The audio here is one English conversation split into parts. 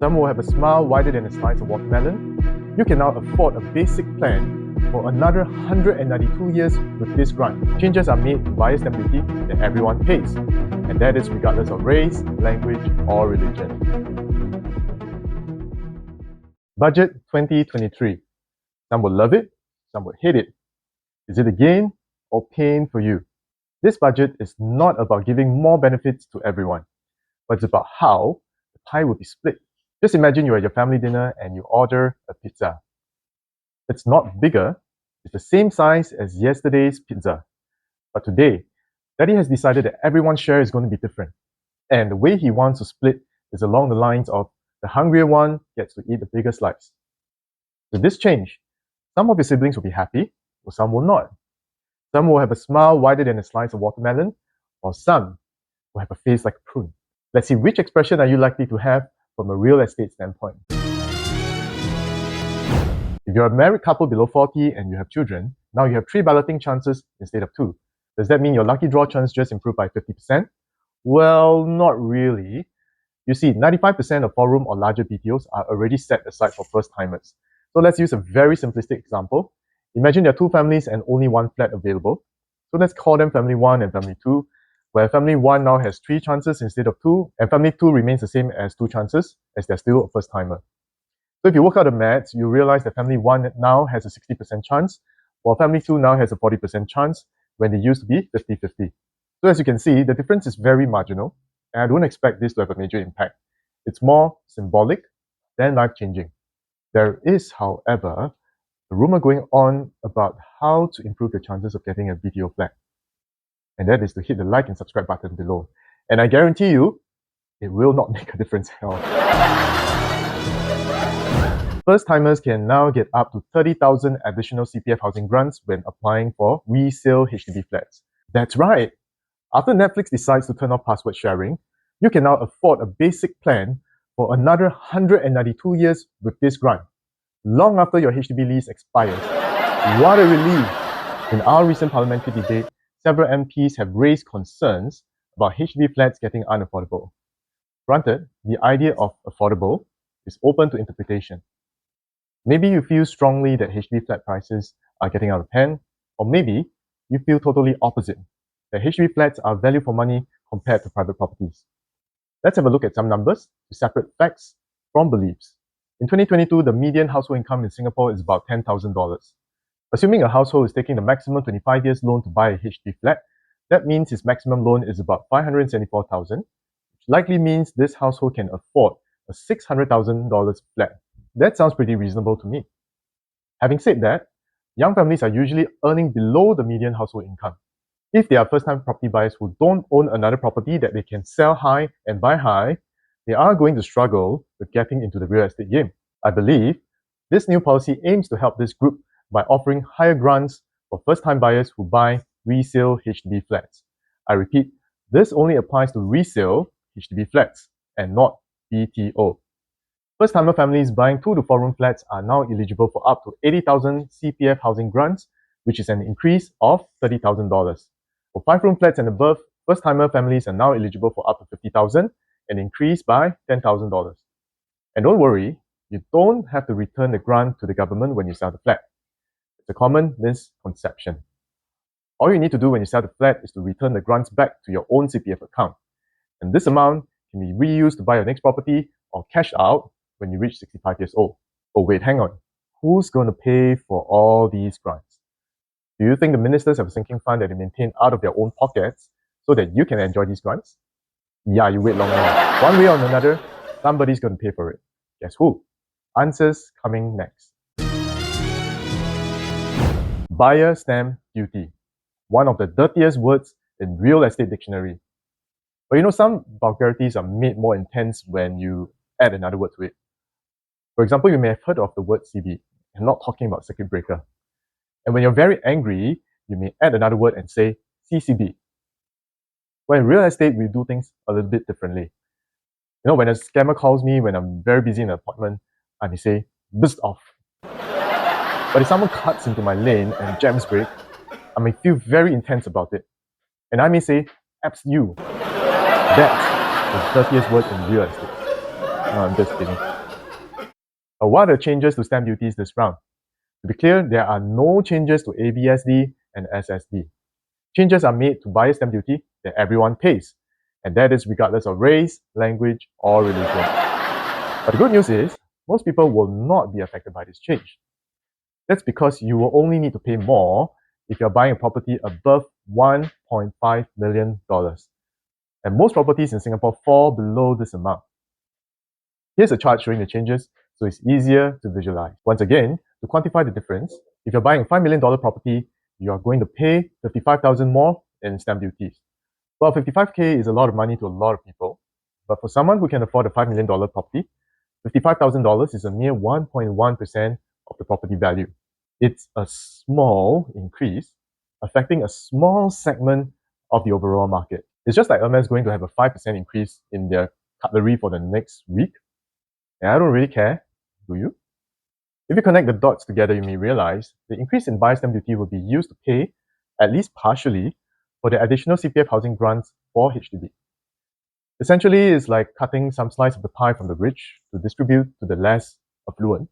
Some will have a smile wider than a slice of watermelon. You can now afford a basic plan for another 192 years with this grant. Changes are made to buyer stamp duty that everyone pays, and that is regardless of race, language, or religion. Budget 2023. Some will love it, some will hate it. Is it a gain or pain for you? This budget is not about giving more benefits to everyone, but it's about how the pie will be split. Just imagine you're at your family dinner and you order a pizza. It's not bigger, it's the same size as yesterday's pizza. But today, Daddy has decided that everyone's share is going to be different. And the way he wants to split is along the lines of the hungrier one gets to eat the bigger slice. With this change, some of your siblings will be happy, or some will not. Some will have a smile wider than a slice of watermelon, or some will have a face like a prune. Let's see, which expression are you likely to have from a real estate standpoint? If you're a married couple below 40 and you have children, now you have 3 balloting chances instead of 2. Does that mean your lucky draw chance just improved by 50%? Well, not really. You see, 95% of 4-room or larger BTOs are already set aside for first-timers. So let's use a very simplistic example. Imagine there are 2 families and only 1 flat available. So let's call them Family 1 and Family 2, where Family 1 now has 3 chances instead of 2, and Family 2 remains the same as 2 chances, as they're still a first-timer. So if you work out the maths, you realize that Family 1 now has a 60% chance, while Family 2 now has a 40% chance, when they used to be 50-50. So as you can see, the difference is very marginal, and I don't expect this to have a major impact. It's more symbolic than life-changing. There is, however, a rumor going on about how to improve the chances of getting a BTO flat. And that is to hit the like and subscribe button below. And I guarantee you, it will not make a difference at all. First-timers can now get up to 30,000 additional CPF Housing Grants when applying for resale HDB flats. That's right! After Netflix decides to turn off password sharing, you can now afford a basic plan for another 192 years with this grant, long after your HDB lease expires. What a relief! In our recent parliamentary debate, several MPs have raised concerns about HDB flats getting unaffordable. Granted, the idea of affordable is open to interpretation. Maybe you feel strongly that HDB flat prices are getting out of hand, or maybe you feel totally opposite, that HDB flats are value for money compared to private properties. Let's have a look at some numbers to separate facts from beliefs. In 2022, the median household income in Singapore is about $10,000. Assuming a household is taking the maximum 25 years loan to buy a HDB flat, that means his maximum loan is about $574,000, which likely means this household can afford a $600,000 flat. That sounds pretty reasonable to me. Having said that, young families are usually earning below the median household income. If they are first-time property buyers who don't own another property that they can sell high and buy high, they are going to struggle with getting into the real estate game. I believe this new policy aims to help this group by offering higher grants for first-time buyers who buy resale HDB flats. I repeat, this only applies to resale HDB flats and not BTO. First-timer families buying 2 to 4-room flats are now eligible for up to 80,000 CPF Housing Grants, which is an increase of $30,000. For 5-room flats and above, first-timer families are now eligible for up to 50,000, an increase by $10,000. And don't worry, you don't have to return the grant to the government when you sell the flat. It's a common misconception. All you need to do when you sell the flat is to return the grants back to your own CPF account. And this amount can be reused to buy your next property or cash out when you reach 65 years old. Oh wait, hang on. Who's going to pay for all these grants? Do you think the ministers have a sinking fund that they maintain out of their own pockets so that you can enjoy these grants? Yeah, you wait long enough. One way or another, somebody's going to pay for it. Guess who? Answers coming next. Buyer stamp duty. One of the dirtiest words in real estate dictionary. But you know, some vulgarities are made more intense when you add another word to it. For example, you may have heard of the word CB. I'm not talking about circuit breaker. And when you're very angry, you may add another word and say CCB. Well, in real estate, we do things a little bit differently. You know, when a scammer calls me when I'm very busy in an appointment, I may say, "Bust off." But if someone cuts into my lane and jams brake, I may feel very intense about it. And I may say, "Abs you." That's the dirtiest word in real estate. No, I'm just kidding. What are the changes to stamp duties this round? To be clear, there are no changes to ABSD and SSD. Changes are made to buyer's stamp duty that everyone pays, and that is regardless of race, language, or religion. But the good news is, most people will not be affected by this change. That's because you will only need to pay more if you're buying a property above $1.5 million. And most properties in Singapore fall below this amount. Here's a chart showing the changes so it's easier to visualize. Once again, to quantify the difference, if you're buying a $5 million property, you are going to pay $55,000 more in stamp duties. Well, $55K is a lot of money to a lot of people, but for someone who can afford a $5 million property, $55,000 is a mere 1.1% of the property value. It's a small increase, affecting a small segment of the overall market. It's just like Hermes going to have a 5% increase in their cutlery for the next week. And I don't really care, do you? If you connect the dots together, you may realize the increase in buyer stamp duty will be used to pay, at least partially, for the additional CPF housing grants for HDB. Essentially, it's like cutting some slice of the pie from the rich to distribute to the less affluent,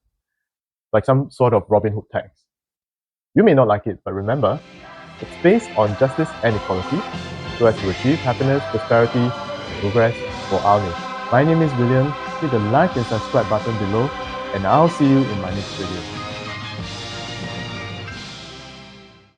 like some sort of Robin Hood tax. You may not like it, but remember, it's based on justice and equality, so as to achieve happiness, prosperity, and progress for our nation. My name is William. Hit the like and subscribe button below, and I'll see you in my next video.